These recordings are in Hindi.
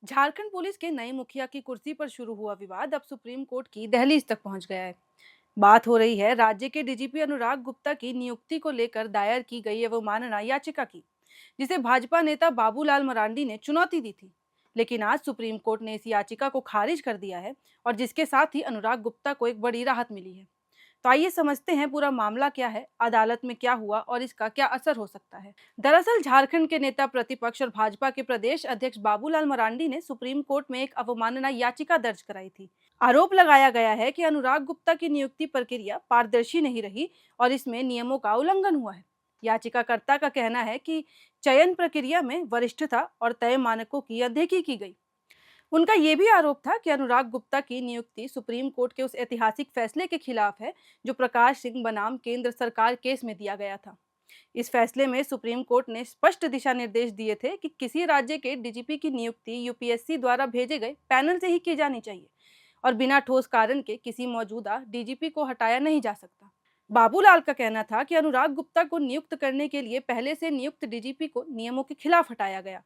झारखंड पुलिस के नए मुखिया की कुर्सी पर शुरू हुआ विवाद अब सुप्रीम कोर्ट की दहलीज तक पहुंच गया है। बात हो रही है राज्य के डीजीपी अनुराग गुप्ता की नियुक्ति को लेकर दायर की गई अवमानना याचिका की, जिसे भाजपा नेता बाबूलाल मरांडी ने चुनौती दी थी। लेकिन आज सुप्रीम कोर्ट ने इस याचिका को खारिज कर दिया है और जिसके साथ ही अनुराग गुप्ता को एक बड़ी राहत मिली है। तो आइए समझते हैं पूरा मामला क्या है, अदालत में क्या हुआ और इसका क्या असर हो सकता है। दरअसल झारखंड के नेता प्रतिपक्ष और भाजपा के प्रदेश अध्यक्ष बाबूलाल मरांडी ने सुप्रीम कोर्ट में एक अवमानना याचिका दर्ज कराई थी। आरोप लगाया गया है कि अनुराग गुप्ता की नियुक्ति प्रक्रिया पारदर्शी नहीं रही और इसमें नियमों का उल्लंघन हुआ है। याचिकाकर्ता का कहना है कि चयन प्रक्रिया में वरिष्ठता और तय मानकों की अनदेखी की गई। उनका ये भी आरोप था कि अनुराग गुप्ता की नियुक्ति सुप्रीम कोर्ट के उस ऐतिहासिक फैसले के खिलाफ है जो प्रकाश सिंह बनाम केंद्र सरकार केस में दिया गया था। इस फैसले में सुप्रीम कोर्ट ने स्पष्ट दिशा निर्देश दिए थे कि किसी राज्य के डीजीपी की नियुक्ति यूपीएससी द्वारा भेजे गए पैनल से ही की जानी चाहिए और बिना ठोस कारण के किसी मौजूदा डीजीपी को हटाया नहीं जा सकता। बाबूलाल का कहना था कि अनुराग गुप्ता को नियुक्त करने के लिए पहले से नियुक्त डीजीपी को नियमों के खिलाफ हटाया गया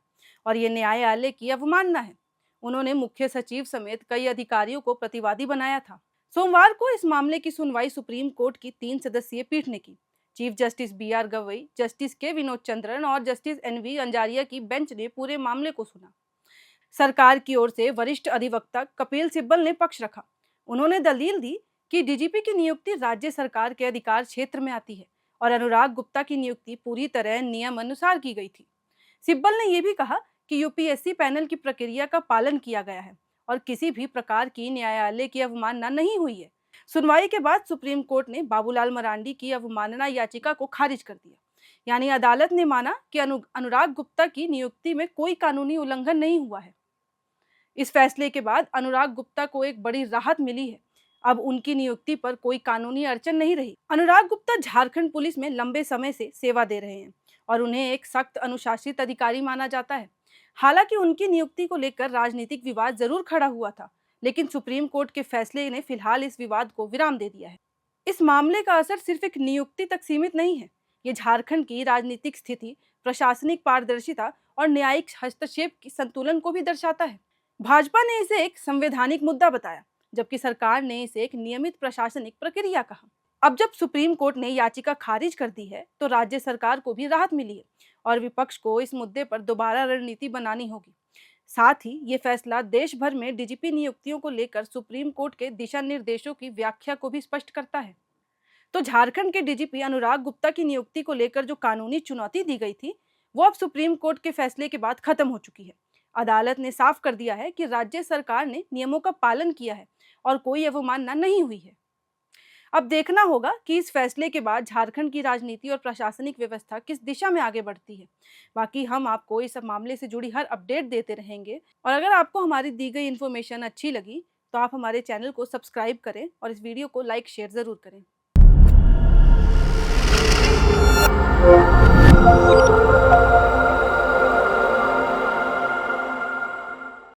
और ये न्यायालय की अवमानना है। उन्होंने मुख्य सचिव समेत कई अधिकारियों को प्रतिवादी बनाया था। सोमवार को इस मामले की सुनवाई सुप्रीम कोर्ट की 3 सदस्यीय पीठ ने की। Chief justice B R Gavai, justice K Vinod Chandran और जस्टिस एन वी अंजारिया की बेंच ने पूरे मामले को सुना। सरकार की ओर से वरिष्ठ अधिवक्ता कपिल सिब्बल ने पक्ष रखा। उन्होंने दलील दी कि डीजीपी की नियुक्ति राज्य सरकार के अधिकार क्षेत्र में आती है और अनुराग गुप्ता की नियुक्ति पूरी तरह नियम अनुसार की गई थी। सिब्बल ने यह भी कहा कि यूपीएससी पैनल की प्रक्रिया का पालन किया गया है और किसी भी प्रकार की न्यायालय की अवमानना नहीं हुई है। सुनवाई के बाद सुप्रीम कोर्ट ने बाबूलाल मरांडी की अवमानना याचिका को खारिज कर दिया। यानी अदालत ने माना कि अनुराग गुप्ता की नियुक्ति में कोई कानूनी उल्लंघन नहीं हुआ है। इस फैसले के बाद अनुराग गुप्ता को एक बड़ी राहत मिली है। अब उनकी नियुक्ति पर कोई कानूनी अड़चन नहीं रही। अनुराग गुप्ता झारखंड पुलिस में लंबे समय से सेवा दे रहे हैं और उन्हें एक सख्त अनुशासित अधिकारी माना जाता है। हालांकि उनकी नियुक्ति को लेकर राजनीतिक विवाद जरूर खड़ा हुआ था, लेकिन सुप्रीम कोर्ट के फैसले ने फिलहाल इस विवाद को विराम दे दिया है। इस मामले का असर सिर्फ एक नियुक्ति तक सीमित नहीं है। ये झारखंड की राजनीतिक स्थिति, प्रशासनिक पारदर्शिता और न्यायिक हस्तक्षेप की संतुलन को भी दर्शाता है। भाजपा ने इसे एक संवैधानिक मुद्दा बताया, जबकि सरकार ने इसे एक नियमित प्रशासनिक प्रक्रिया कहा। अब जब सुप्रीम कोर्ट ने याचिका खारिज कर दी है, तो राज्य सरकार को भी राहत मिली है और विपक्ष को इस मुद्दे पर दोबारा रणनीति बनानी होगी। साथ ही ये फैसला देश भर में डीजीपी नियुक्तियों को लेकर सुप्रीम कोर्ट के दिशा निर्देशों की व्याख्या को भी स्पष्ट करता है। तो झारखंड के डीजीपी अनुराग गुप्ता की नियुक्ति को लेकर जो कानूनी चुनौती दी गई थी, वो अब सुप्रीम कोर्ट के फैसले के बाद खत्म हो चुकी है। अदालत ने साफ कर दिया है कि राज्य सरकार ने नियमों का पालन किया है और कोई अवमानना नहीं हुई है। अब देखना होगा कि इस फैसले के बाद झारखंड की राजनीति और प्रशासनिक व्यवस्था किस दिशा में आगे बढ़ती है। बाकी हम आपको इस मामले से जुड़ी हर अपडेट देते रहेंगे और अगर आपको हमारी दी गई इन्फॉर्मेशन अच्छी लगी तो आप हमारे चैनल को सब्सक्राइब करें और इस वीडियो को लाइक शेयर जरूर करें।